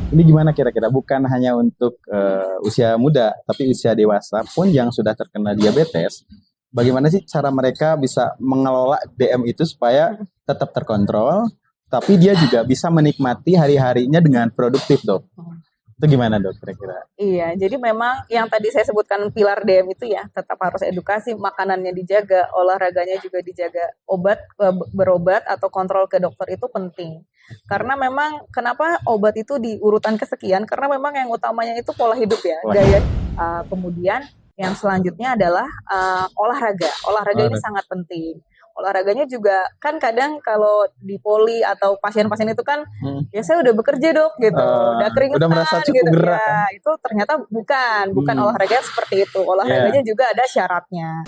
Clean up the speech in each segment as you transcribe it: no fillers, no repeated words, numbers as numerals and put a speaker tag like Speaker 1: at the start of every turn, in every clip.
Speaker 1: Ini gimana kira-kira? Bukan hanya untuk usia muda, tapi usia dewasa pun yang sudah terkena diabetes. Bagaimana sih cara mereka bisa mengelola DM itu supaya tetap terkontrol, tapi dia juga bisa menikmati hari-harinya dengan produktif, Dok? Itu gimana, Dok, kira-kira?
Speaker 2: Iya, jadi memang yang tadi saya sebutkan pilar DM itu ya, tetap harus edukasi, makanannya dijaga, olahraganya juga dijaga, berobat atau kontrol ke dokter itu penting. Karena memang kenapa obat itu di urutan kesekian? Karena memang yang utamanya itu pola hidup ya, gaya. Kemudian yang selanjutnya adalah olahraga. Olahraga ini sangat penting. Olahraganya juga kan kadang kalau di poli atau pasien-pasien itu kan ya saya udah bekerja dok gitu, udah keringetan,
Speaker 1: udah merasa cukup
Speaker 2: gitu
Speaker 1: gerak,
Speaker 2: ya.
Speaker 1: kan?
Speaker 2: Itu ternyata bukan olahraga seperti itu. Olahraganya juga ada syaratnya.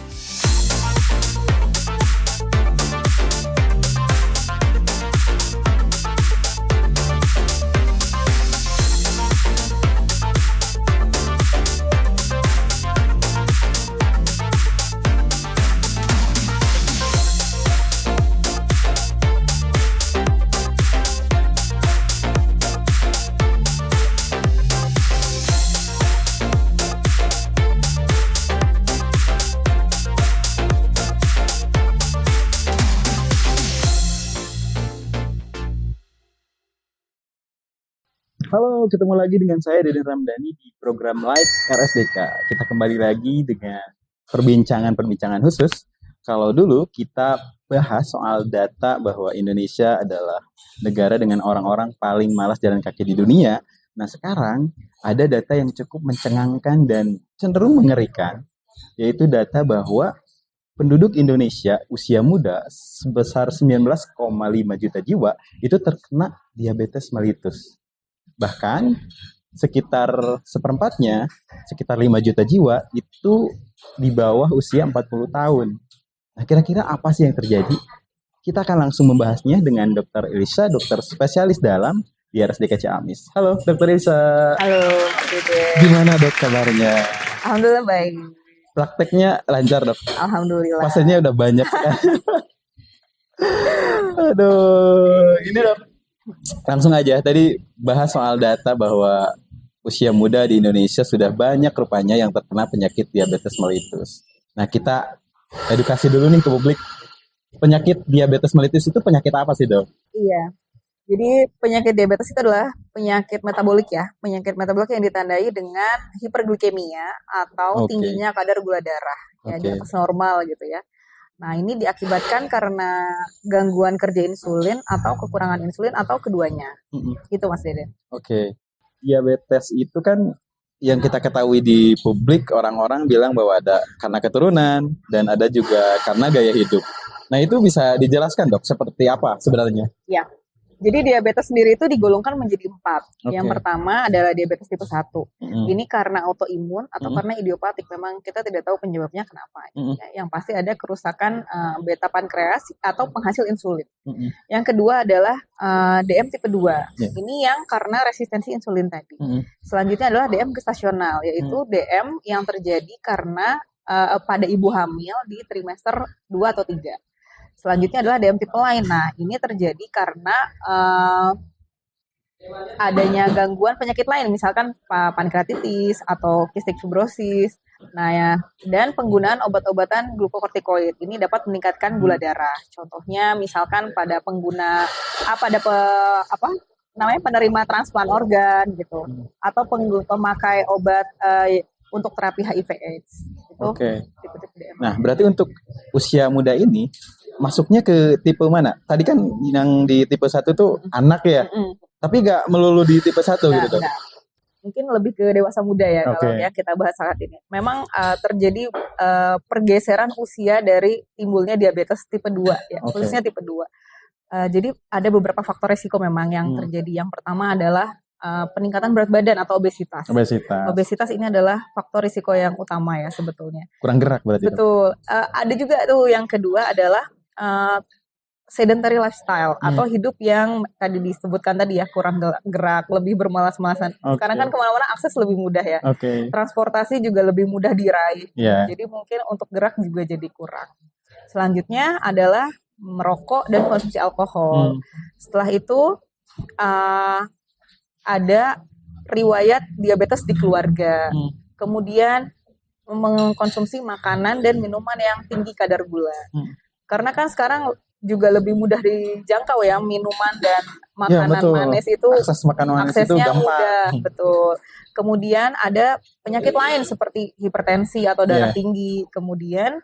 Speaker 1: Halo, ketemu lagi dengan saya Deden Ramdhani di program Live RSDK. Kita kembali lagi dengan perbincangan khusus. Kalau dulu kita bahas soal data bahwa Indonesia adalah negara dengan orang-orang paling malas jalan kaki di dunia. Nah, sekarang ada data yang cukup mencengangkan dan cenderung mengerikan, yaitu data bahwa penduduk Indonesia usia muda sebesar 19,5 juta jiwa itu terkena diabetes mellitus. Bahkan sekitar seperempatnya, sekitar 5 juta jiwa itu di bawah usia 40 tahun. Nah, kira-kira apa sih yang terjadi? Kita akan langsung membahasnya dengan Dr. Elisa, dokter spesialis dalam di RSDK Ciamis. Halo, Dr. Elisa.
Speaker 2: Halo, Pak Dede.
Speaker 1: Gimana dok kabarnya?
Speaker 2: Alhamdulillah baik.
Speaker 1: Prakteknya lancar dok?
Speaker 2: Alhamdulillah.
Speaker 1: Pasiennya udah banyak kan? Aduh, ini dok. Langsung aja, tadi bahas soal data bahwa usia muda di Indonesia sudah banyak rupanya yang terkena penyakit diabetes mellitus. Nah, kita edukasi dulu nih ke publik. Penyakit diabetes mellitus itu penyakit apa sih, Dok?
Speaker 2: Iya. Jadi penyakit diabetes itu adalah penyakit metabolik ya. Penyakit metabolik yang ditandai dengan hiperglikemia atau tingginya kadar gula darah ya di atas normal gitu ya. Nah, ini diakibatkan karena gangguan kerja insulin atau kekurangan insulin atau keduanya. Itu Mas Deden.
Speaker 1: Diabetes itu kan yang kita ketahui di publik, orang-orang bilang bahwa ada karena keturunan dan ada juga karena gaya hidup. Nah, itu bisa dijelaskan dok, seperti apa sebenarnya?
Speaker 2: Ya. Jadi diabetes sendiri itu digolongkan menjadi 4. Yang pertama adalah diabetes tipe 1. Ini karena autoimun atau karena idiopatik. Memang kita tidak tahu penyebabnya kenapa. Ya, yang pasti ada kerusakan beta pankreas atau penghasil insulin. Yang kedua adalah DM tipe 2. Ini yang karena resistensi insulin tadi. Selanjutnya adalah DM gestasional, yaitu DM yang terjadi karena pada ibu hamil di trimester 2 atau 3. Selanjutnya adalah DM tipe lain. Nah, ini terjadi karena adanya gangguan penyakit lain, misalkan pankreatitis atau cystic fibrosis. Nah, ya, dan penggunaan obat-obatan glukokortikoid ini dapat meningkatkan gula darah. Contohnya, misalkan pada pengguna penerima transplant organ gitu, atau pemakai obat untuk terapi HIV/AIDS. Itu tipe-tipe DM.
Speaker 1: Nah, berarti untuk usia muda ini masuknya ke tipe mana? Tadi kan yang di tipe 1 tuh anak ya, tapi nggak melulu di tipe 1 gitu dok?
Speaker 2: Mungkin lebih ke dewasa muda ya kalau ya kita bahas saat ini. Memang terjadi pergeseran usia dari timbulnya diabetes tipe 2 ya, khususnya tipe 2. Jadi ada beberapa faktor resiko memang yang terjadi. Yang pertama adalah peningkatan berat badan atau obesitas. Obesitas ini adalah faktor risiko yang utama ya sebetulnya.
Speaker 1: Kurang gerak berarti.
Speaker 2: Betul. Ada juga tuh yang kedua adalah sedentary lifestyle atau hidup yang tadi disebutkan tadi ya, kurang gerak, lebih bermalas-malasan. Sekarang kan kemana-mana akses lebih mudah ya. Transportasi juga lebih mudah diraih. Jadi mungkin untuk gerak juga jadi kurang. Selanjutnya adalah merokok dan konsumsi alkohol. Setelah itu ada riwayat diabetes di keluarga. Kemudian mengkonsumsi makanan dan minuman yang tinggi kadar gula. Karena kan sekarang juga lebih mudah dijangkau ya, minuman dan makanan manis itu
Speaker 1: akses makanan manis
Speaker 2: aksesnya
Speaker 1: itu
Speaker 2: mudah, betul. Kemudian ada penyakit lain seperti hipertensi atau darah tinggi. Kemudian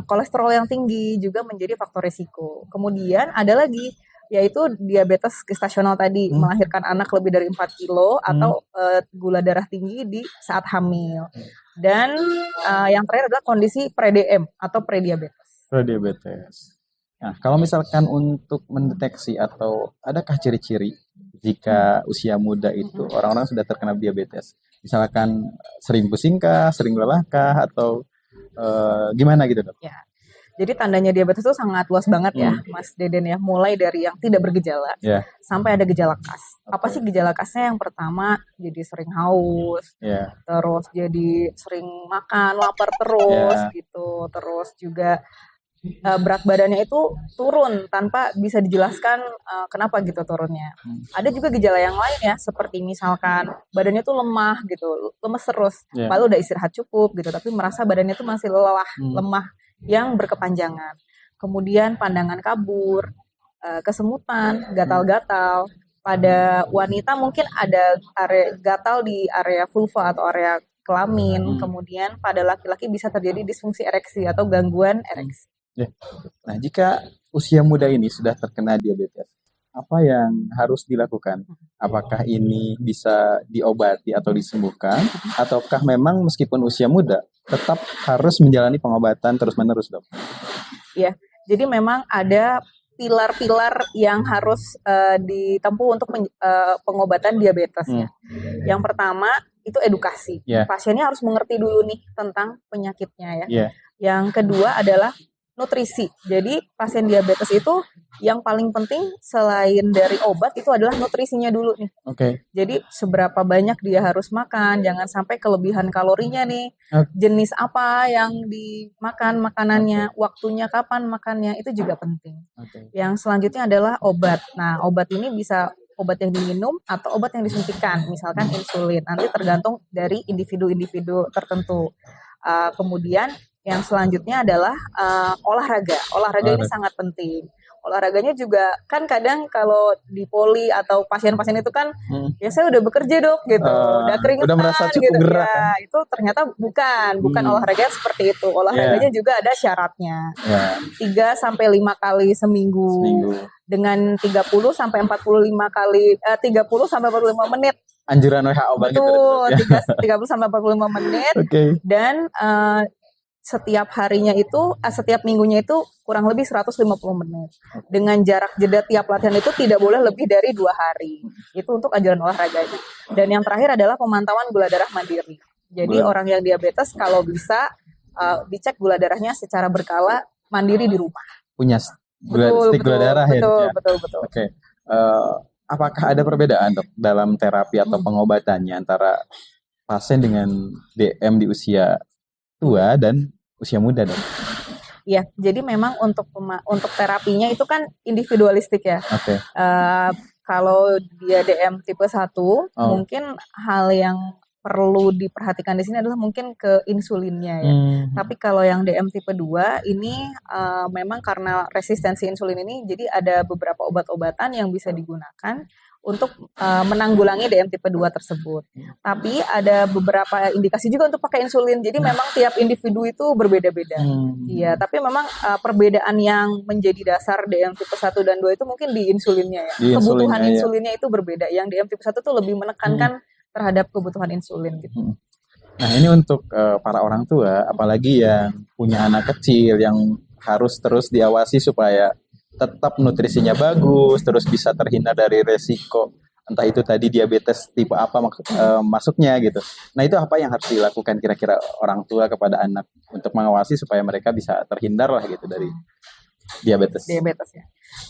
Speaker 2: kolesterol yang tinggi juga menjadi faktor risiko. Kemudian ada lagi yaitu diabetes gestasional tadi, melahirkan anak lebih dari 4 kilo atau gula darah tinggi di saat hamil. Dan yang terakhir adalah kondisi pre-DM atau prediabetes.
Speaker 1: Prediabetes. Nah, kalau misalkan untuk mendeteksi atau adakah ciri-ciri jika usia muda itu orang-orang sudah terkena diabetes? Misalkan sering pusingkah, sering lelahkah, atau gimana gitu, Dok?
Speaker 2: Ya. Jadi tandanya diabetes itu sangat luas banget ya, Mas Deden ya. Mulai dari yang tidak bergejala sampai ada gejala khas. Apa sih gejala khasnya? Yang pertama jadi sering haus, terus jadi sering makan, lapar terus gitu. Terus juga berat badannya itu turun tanpa bisa dijelaskan kenapa gitu turunnya. Ada juga gejala yang lain ya, seperti misalkan badannya tuh lemah gitu, lemes terus. Padahal udah istirahat cukup gitu, tapi merasa badannya tuh masih lelah, lemah yang berkepanjangan. Kemudian pandangan kabur, kesemutan, gatal-gatal. Pada wanita mungkin ada area gatal di area vulva atau area kelamin. Kemudian pada laki-laki bisa terjadi disfungsi ereksi atau gangguan ereksi.
Speaker 1: Nah, jika usia muda ini sudah terkena diabetes, apa yang harus dilakukan? Apakah ini bisa diobati atau disembuhkan? Ataukah memang meskipun usia muda, tetap harus menjalani pengobatan terus-menerus, Dok?
Speaker 2: Iya, jadi memang ada pilar-pilar yang harus ditempuh untuk pengobatan diabetes ya. Yang pertama itu edukasi. Pasiennya harus mengerti dulu nih tentang penyakitnya ya. Yang kedua adalah nutrisi. Jadi pasien diabetes itu yang paling penting selain dari obat itu adalah nutrisinya dulu nih. Jadi seberapa banyak dia harus makan, jangan sampai kelebihan kalorinya nih. Jenis apa yang dimakan makanannya, waktunya kapan makannya itu juga penting. Yang selanjutnya adalah obat. Nah, obat ini bisa obat yang diminum atau obat yang disuntikan, misalkan insulin. Nanti tergantung dari individu-individu tertentu. Kemudian yang selanjutnya adalah olahraga. Olahraga ini sangat penting. Olahraganya juga kan kadang kalau di poli atau pasien-pasien itu kan ya saya udah bekerja dok gitu, udah keringetan,
Speaker 1: udah merasa cukup
Speaker 2: gitu
Speaker 1: gerak,
Speaker 2: ya.
Speaker 1: kan?
Speaker 2: Itu ternyata bukan olahraga seperti itu. Olahraganya juga ada syaratnya. 3-5 kali seminggu. Dengan 30 sampai 45 kali 30 sampai 45 menit.
Speaker 1: Anjuran WHO banget.
Speaker 2: Betul, 30 sampai 45 menit. Dan setiap harinya itu, setiap minggunya itu kurang lebih 150 menit. Dengan jarak jeda tiap latihan itu tidak boleh lebih dari 2 hari. Itu untuk anjuran olahraganya. Dan yang terakhir adalah pemantauan gula darah mandiri. Jadi orang yang diabetes kalau bisa dicek gula darahnya secara berkala mandiri di rumah.
Speaker 1: Punya stik gula darah ya?
Speaker 2: Betul.
Speaker 1: Apakah ada perbedaan dok dalam terapi atau pengobatannya antara pasien dengan DM di usia tua dan usia muda dong?
Speaker 2: Iya, jadi memang untuk terapinya itu kan individualistik ya. Kalau dia DM tipe 1, mungkin hal yang perlu diperhatikan di sini adalah mungkin ke insulinnya ya. Tapi kalau yang DM tipe 2 ini memang karena resistensi insulin ini, jadi ada beberapa obat-obatan yang bisa digunakan untuk menanggulangi DM tipe 2 tersebut. Tapi ada beberapa indikasi juga untuk pakai insulin. Jadi memang tiap individu itu berbeda-beda. Iya, tapi memang perbedaan yang menjadi dasar DM tipe 1 dan 2 itu mungkin di insulinnya ya. Kebutuhan insulinnya itu berbeda. Yang DM tipe 1 itu lebih menekankan terhadap kebutuhan insulin gitu.
Speaker 1: Nah, ini untuk para orang tua, apalagi yang punya anak kecil yang harus terus diawasi supaya tetap nutrisinya bagus, terus bisa terhindar dari resiko entah itu tadi diabetes tipe apa masuknya gitu. Nah, itu apa yang harus dilakukan kira-kira orang tua kepada anak untuk mengawasi supaya mereka bisa terhindar lah gitu dari diabetes ya.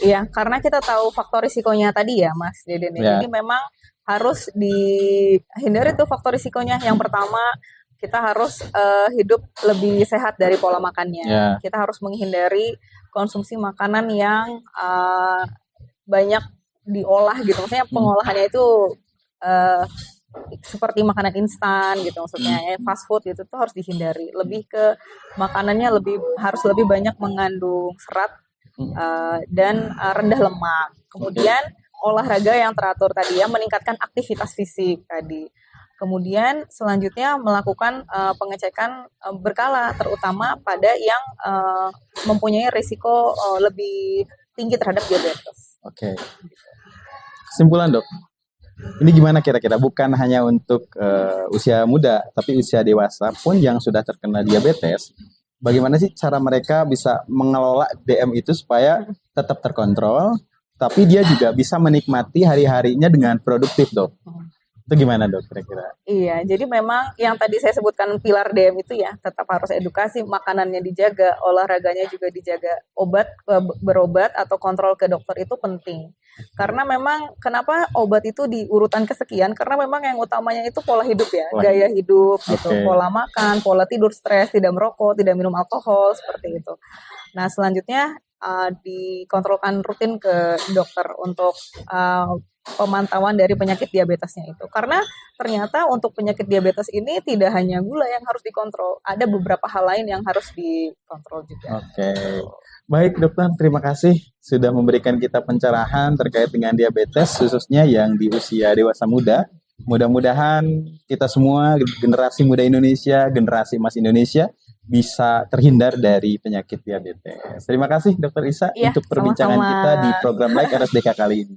Speaker 1: Iya, karena kita tahu faktor risikonya tadi ya Mas Deden. Jadi memang harus dihindari tuh faktor risikonya. Yang pertama, kita harus hidup lebih sehat dari pola makannya. Kita harus menghindari konsumsi makanan yang banyak diolah gitu. Maksudnya pengolahannya itu
Speaker 2: seperti makanan instan gitu, maksudnya fast food gitu tuh harus dihindari. Lebih ke makanannya harus lebih banyak mengandung serat dan rendah lemak. Kemudian olahraga yang teratur tadi ya, meningkatkan aktivitas fisik tadi. Kemudian selanjutnya melakukan pengecekan berkala, terutama pada yang mempunyai risiko lebih tinggi terhadap diabetes.
Speaker 1: Oke. Kesimpulan dok, ini gimana kira-kira? Bukan hanya untuk usia muda, tapi usia dewasa pun yang sudah terkena diabetes. Bagaimana sih cara mereka bisa mengelola DM itu supaya tetap terkontrol, tapi dia juga bisa menikmati hari-harinya dengan produktif dok? Itu gimana dok kira-kira?
Speaker 2: Iya, jadi memang yang tadi saya sebutkan pilar DM itu ya, tetap harus edukasi, makanannya dijaga, olahraganya juga dijaga, berobat atau kontrol ke dokter itu penting. Karena memang kenapa obat itu di urutan kesekian, karena memang yang utamanya itu pola hidup ya, gaya hidup gitu, pola makan, pola tidur, stres, tidak merokok, tidak minum alkohol, seperti itu. Nah selanjutnya dikontrolkan rutin ke dokter untuk pemantauan dari penyakit diabetesnya itu. Karena ternyata untuk penyakit diabetes ini tidak hanya gula yang harus dikontrol, ada beberapa hal lain yang harus dikontrol juga.
Speaker 1: Oke. Baik dokter, terima kasih sudah memberikan kita pencerahan terkait dengan diabetes, khususnya yang di usia dewasa muda. Mudah-mudahan kita semua, generasi muda Indonesia, generasi emas Indonesia, bisa terhindar dari penyakit diabetes. Terima kasih Dr. Isa untuk perbincangan kita di program Like RSDK kali ini.